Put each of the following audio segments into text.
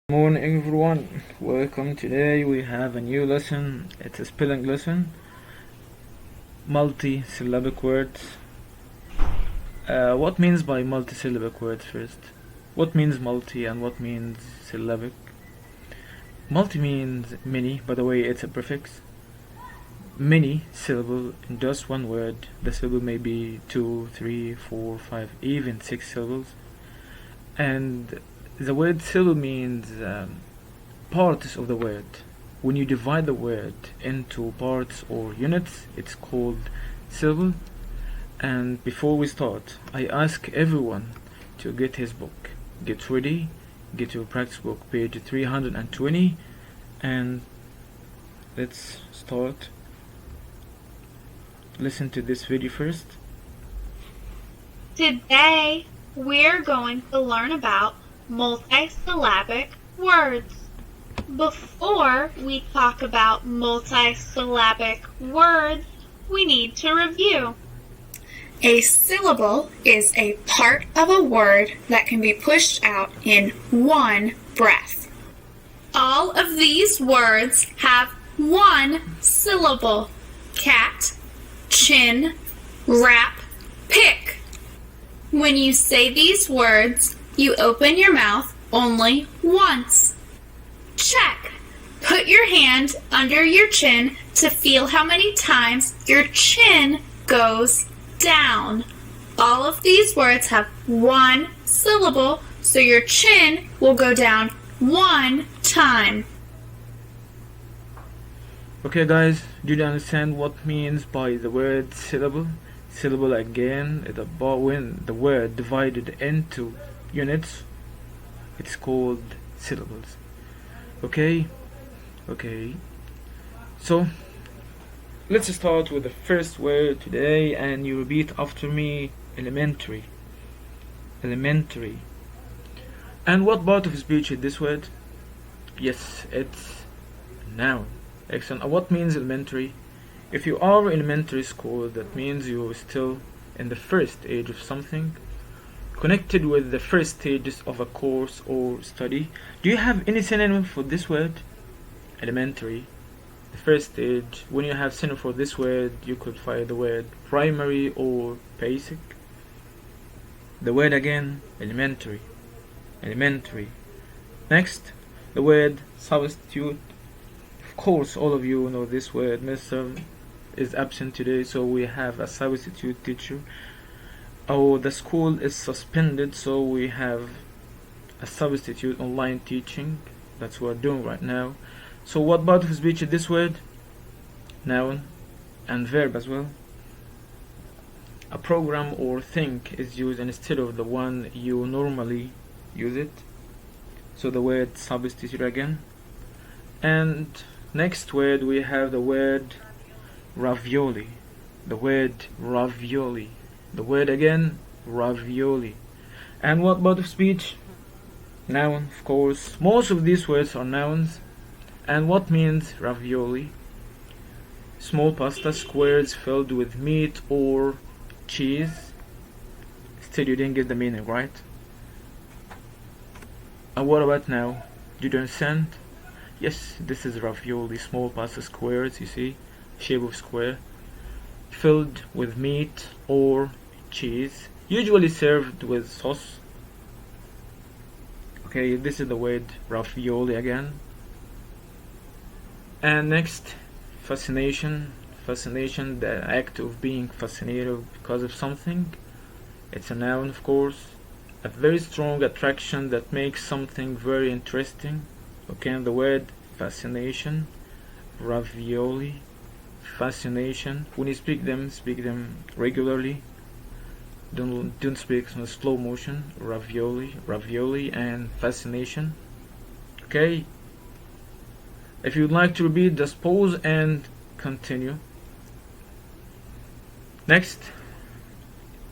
Morning everyone, welcome. Today we have a new lesson. It's a spelling lesson, multi-syllabic words. What means by multi-syllabic words first? What means multi and what means syllabic? Multi means many, by the way it's a prefix. Many syllable in just one word. The syllable may be 2, 3, 4, 5, even 6 syllables. And the word syllable means parts of the word. When you divide the word into parts or units, it's called syllable. And before we start, I ask everyone to get his book. Get ready, get your practice book, page 320, and let's start. Listen to this video first. Today, we're going to learn about multisyllabic words. Before we talk about multisyllabic words, we need to review. A syllable is a part of a word that can be pushed out in one breath. All of these words have one syllable. Cat, chin, wrap, pick. When you say these words, you open your mouth only once. Check. Put your hand under your chin to feel how many times your chin goes down. All of these words have one syllable, so your chin will go down one time. Okay guys, do you understand what means by the word syllable? Syllable again is about when the word divided into units, it's called syllables. Okay, so let's start with the first word today, and you repeat after me. Elementary. And what part of speech is this word? Yes, it's noun. Excellent. What means elementary? If you are in elementary school, that means you're still in the first age of something, connected with the first stages of a course or study. Do you have any synonym for this word? Elementary, the first stage. When you have synonym for this word, you could find the word primary or basic. The word again, elementary. Next, the word substitute. Of course, all of you know this word. Mr. is absent today, so we have a substitute teacher. Oh, the school is suspended, so we have a substitute online teaching. That's what we're doing right now. So what part of speech is this word? Noun and verb as well. A program or thing is used instead of the one you normally use it. So the word substitute again. And next word we have the word ravioli. The word again, ravioli. And what part of speech? Noun, of course. Most of these words are nouns. And what means ravioli? Small pasta squares filled with meat or cheese. Still you didn't get the meaning, right? And what about now? Did you understand? Yes, this is ravioli. Small pasta squares, you see, shape of square, filled with meat or cheese, usually served with sauce. Okay, this is the word ravioli again. And next, fascination, the act of being fascinated because of something. It's a noun, of course. A very strong attraction that makes something very interesting. Okay, and the word fascination, ravioli, fascination. When you speak them regularly. Don't speak in slow motion. Ravioli and fascination. Okay, if you'd like to repeat, just pause and continue. Next,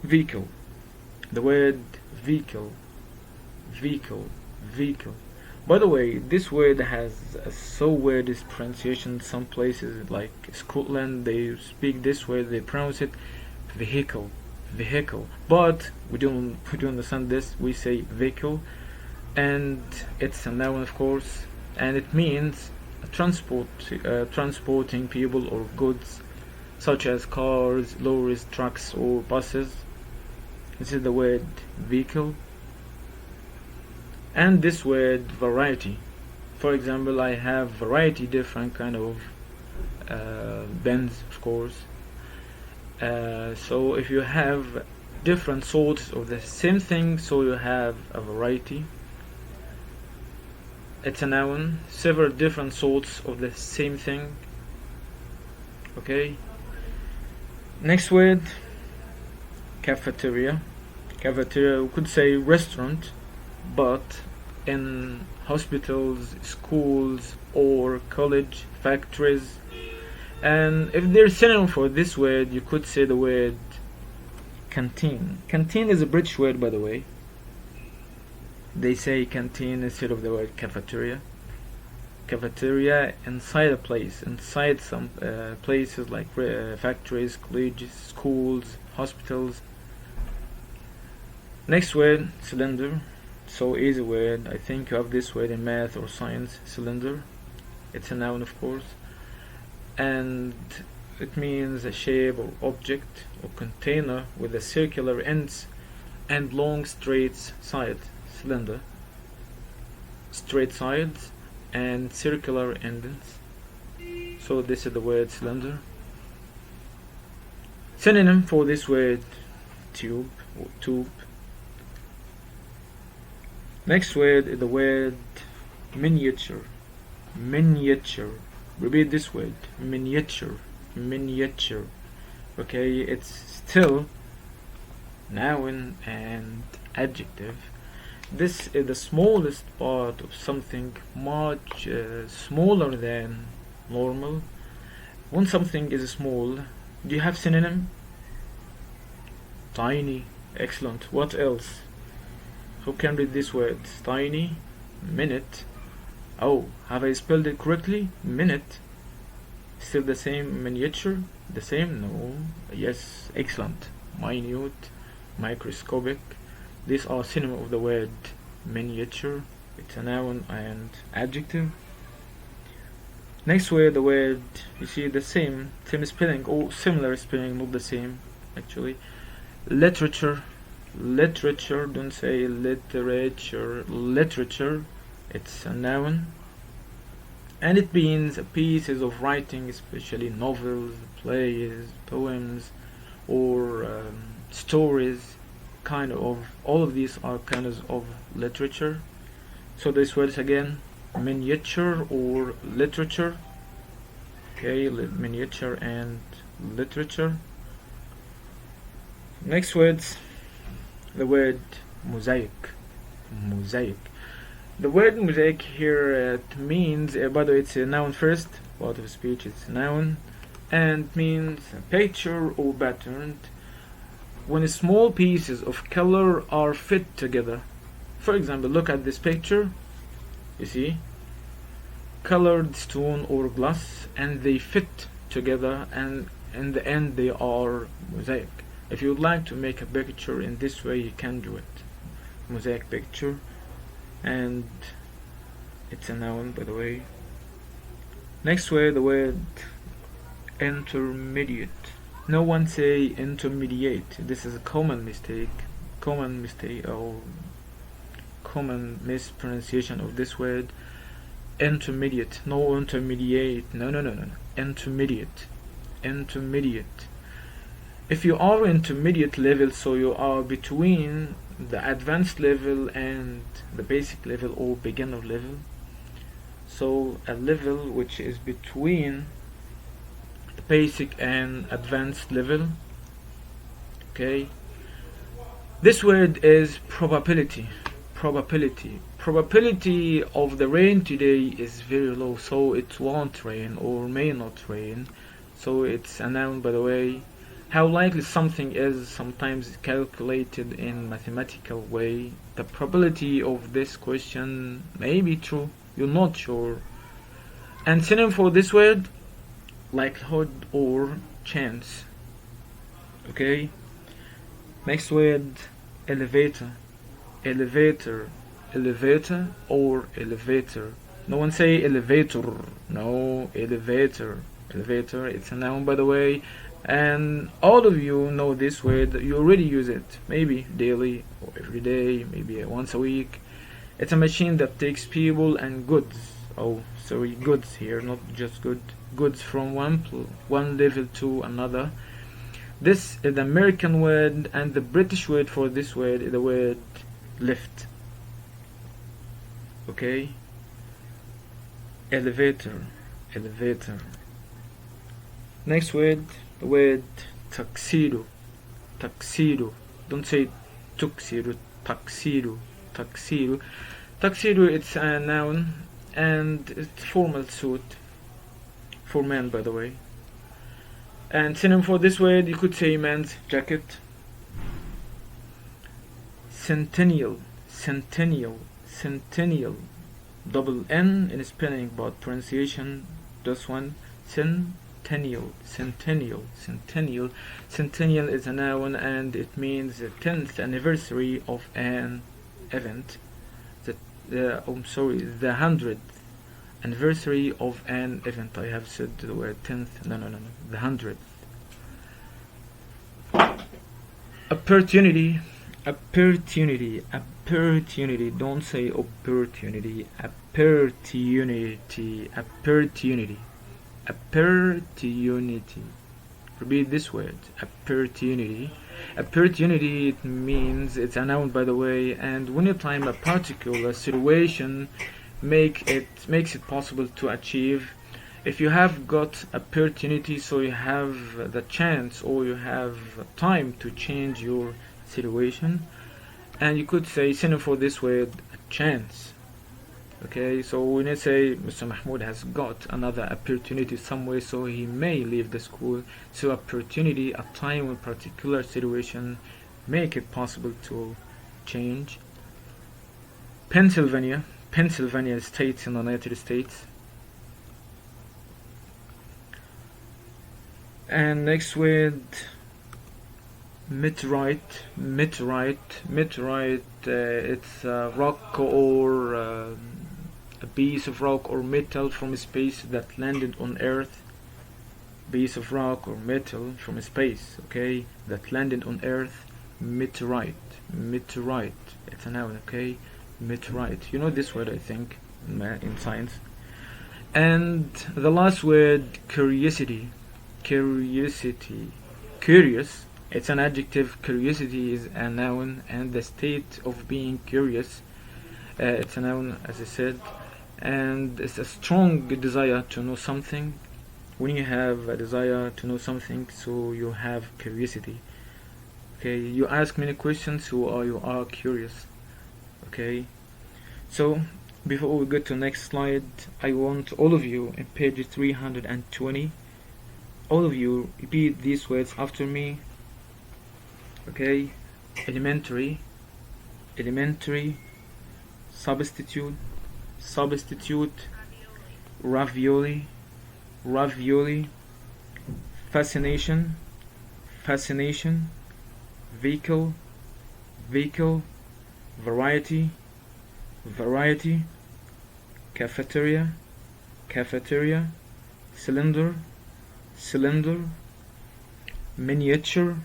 vehicle. The word vehicle. By the way, this word has a so weird pronunciation. Some places like Scotland, they speak this way, they pronounce it vehicle, but we don't understand this. We say vehicle. and it's a noun, of course, and it means transporting people or goods, such as cars, lorries, trucks, or buses. This is the word vehicle. And this word variety. For example, I have variety different kind of bends, of course. So if you have different sorts of the same thing, so you have a variety. It's a noun. Several different sorts of the same thing. Okay. Next word, cafeteria. Cafeteria, we could say restaurant, but in hospitals, schools, or college, factories. And if there's synonym for this word, you could say the word canteen. Canteen is a British word, by the way. They say canteen instead of the word cafeteria. Cafeteria inside a place, inside some places like factories, colleges, schools, hospitals. Next word, cylinder. So easy word. I think you have this word in math or science. Cylinder. It's a noun, of course, and it means a shape or object or container with a circular ends and long straight sides. Cylinder. Straight sides and circular ends. So this is the word cylinder. Synonym for this word, tube or tube. Next word is the word miniature. Miniature. Repeat this word, miniature. Miniature. Okay, it's still noun and adjective. This is the smallest part of something much smaller than normal. When something is small, do you have synonym? Tiny. Excellent. What else? Who can read this word? Tiny. Minute. Oh, have I spelled it correctly? Minute. Still the same. Miniature. The same? No. Yes. Excellent. Minute. Microscopic. These are synonyms of the word miniature. It's a noun and adjective. Next word, the word, you see the same spelling or similar spelling, not the same actually. Literature. Literature, don't say literature. Literature, it's a noun, and it means pieces of writing, especially novels, plays, poems, or stories. Kind of, all of these are kinds of literature. So this word again, miniature or literature. Okay, miniature and literature. Next words, the word mosaic. Mosaic. The word mosaic here it means, by the way, it's a noun first. Part of speech, it's a noun, and means a picture or pattern. When small pieces of color are fit together. For example, look at this picture. You see, colored stone or glass, and they fit together, and in the end they are mosaic. If you would like to make a picture in this way, you can do it. Mosaic picture, and it's a noun, by the way. Next word, the word intermediate. No one say intermediate. This is a common mistake or common mispronunciation of this word. Intermediate. No intermediate. No. Intermediate. Intermediate. If you are intermediate level, so you are between the advanced level and the basic level or beginner level. So a level which is between the basic and advanced level. Okay. This word is probability. Probability. Probability of the rain today is very low, so it won't rain or may not rain. So it's a noun, by the way. How likely something is sometimes calculated in mathematical way. The probability of this question may be true. You're not sure. And synonym for this word, likelihood or chance. Okay. Next word, elevator. Elevator. elevator or elevator. No one say elevator. No, elevator. Elevator, it's a noun, by the way, and all of you know this word. You already use it, maybe daily or every day, maybe once a week. It's a machine that takes people and goods. Oh, sorry, goods here, not just goods from one level to another. This is the American word, and the British word for this word is the word lift. Okay? Elevator. Elevator. Next word, the word tuxedo. Tuxedo. Don't say tuxedo. Tuxedo. Tuxedo. Tuxedo, it's a noun, and it's formal suit. For men, by the way. And synonym for this word, you could say man's jacket. Centennial. Centennial. Centennial. Double N in spelling, but pronunciation, just one. Centennial. Centennial. Centennial. Centennial is a noun, and it means the 10th anniversary of an event. The 100th anniversary of an event. I have said the word 10th. No. The 100th. Opportunity. Opportunity. Opportunity. Don't say opportunity. Opportunity. Opportunity. Opportunity. Repeat this word. Opportunity. Opportunity, it means, it's a noun, by the way, and when you time a particular situation, makes it possible to achieve. If you have got opportunity, so you have the chance or you have time to change your situation. And you could say synonym for this word, a chance. Okay, so when you say Mr. Mahmoud has got another opportunity somewhere, so he may leave the school. So opportunity, a time when particular situation make it possible to change. Pennsylvania. Pennsylvania state in the United States. And next word, meteorite. Meteorite. Meteorite, it's a rock or a piece of rock or metal from space that landed on Earth. Piece of rock or metal from space, okay, that landed on Earth. Meteorite. Meteorite. It's a noun, okay. Meteorite. You know this word, I think, in science. And the last word, curiosity. Curiosity. Curious. It's an adjective. Curiosity is a noun, and the state of being curious. It's a noun, as I said, and it's a strong desire to know something. When you have a desire to know something, so you have curiosity. Okay, you ask many questions, so you are curious. Okay, so before we go to next slide, I want all of you in page 320, all of you repeat these words after me. Okay, elementary. Elementary. Substitute. Substitute. Ravioli. Ravioli. Fascination. Fascination. Vehicle. Vehicle. Variety. Variety. Cafeteria. Cafeteria. Cylinder. Cylinder. Miniature.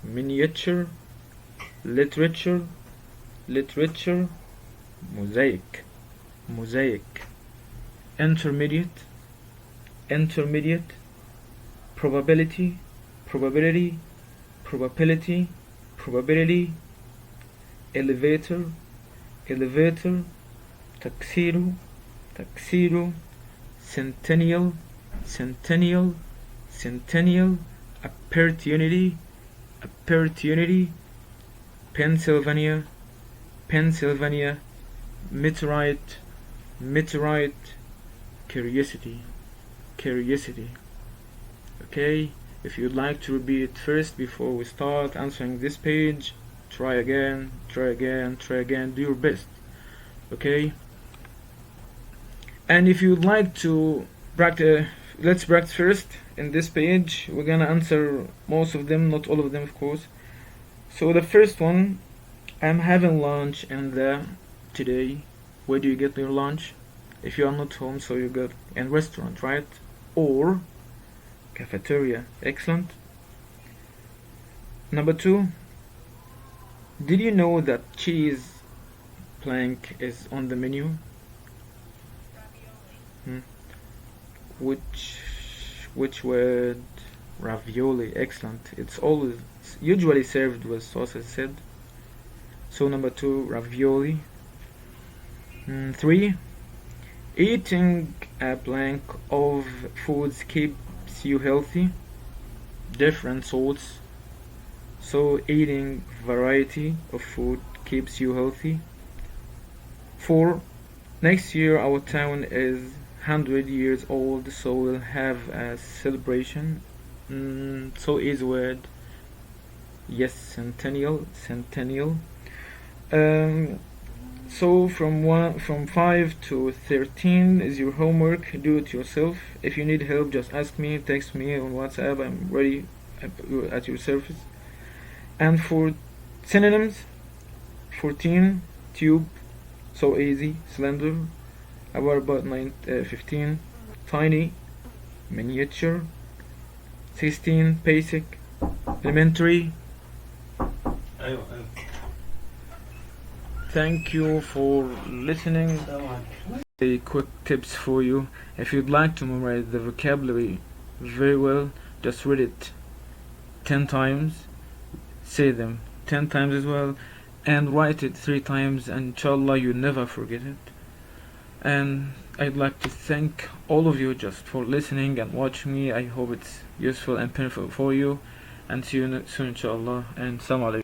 Miniature. Literature. Literature. Mosaic. Mosaic. Intermediate. Intermediate. Probability. Probability. Probability. Probability. Elevator. Elevator. Tuxedo. Tuxedo. Centennial. Centennial. Centennial. Opportunity. Opportunity. Pennsylvania. Pennsylvania. Meteorite. Meteorite. Curiosity. Curiosity. Okay, if you'd like to repeat first before we start answering this page, try again, try again, try again, do your best. Okay, and if you'd like to practice, let's practice first in this page. We're gonna answer most of them, not all of them, of course. So the first one, I'm having lunch in the today? Where do you get your lunch? If you are not home, so you go in restaurant, right? Or cafeteria. Excellent. Number 2, did you know that cheese plank is on the menu? Which word? Ravioli. Excellent. It's always usually served with sauce, as said. So number 2, ravioli. 3, eating a plank of foods keeps you healthy. Different salts. So eating variety of food keeps you healthy. 4, next year our town is 100 years old, so we'll have a celebration. So easy word. Yes, centennial. So from 5 to 13 is your homework. Do it yourself. If you need help, just ask me, text me on WhatsApp. I'm ready at your service. And for synonyms, 14, tube, so easy, slender. About 15, tiny, miniature. 16, basic, elementary. Thank you for listening. A quick tips for you. If you'd like to memorize the vocabulary very well, just read it 10 times, say them 10 times as well, and write it 3 times, and inshallah you never forget it. And I'd like to thank all of you just for listening and watching me. I hope it's useful and painful for you, and see you soon inshallah, and salam alaikum.